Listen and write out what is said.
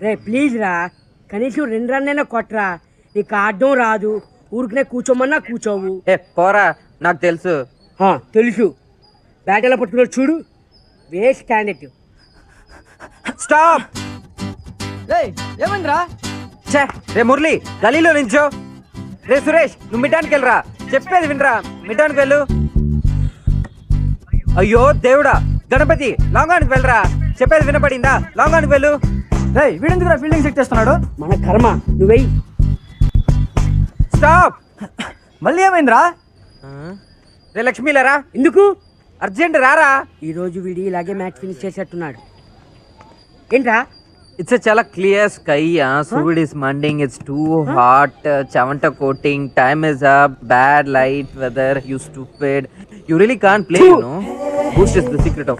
రే please రా, కనీసం 2 రన్నైనా కొట్టరా. నీకు ఆడడం రాదు, ఊరికనే కూర్చోమన్నా కూర్చోవు. ఏ పోరా, నాకు తెలుసు. తెలుసు, బ్యాట్ ఎలా పట్టుకున్నాడు చూడు, వేస్ట్ క్యాండిడేట్. స్టాప్. ఏమైందిరా? ఛే, రే మురళి గలీలో నించో. రే సురేష్, నువ్వు మిడ్డానికి వెళ్ళరా, చెప్పేది వినరా, మిడ్డానికి వెళ్ళు. అయ్యో దేవుడా, గణపతి లాంగానికి వెళ్ళరా, చెప్పేది వినపడిందా, లాంగానికి వెళ్ళు. వీడెందుకురా ఫీల్డింగ్ సెట్ చేస్తున్నాడు? మన కర్మ, నువ్వెయ్యి. స్టాప్. మళ్ళీ ఏమైందిరా? రే లక్ష్మీలరా, ఎందుకు? అర్జెంట్ రారా. ఈరోజు వీడి ఇలాగే మ్యాచ్ ఫినిష్ చేసేట్టున్నాడు. ఏంట్రా? It's a chala clear sky, Sud is manding, it's too hot, chavanta coating, time is up, bad light, weather, you stupid. You really can't play, you know. Boost is the secret of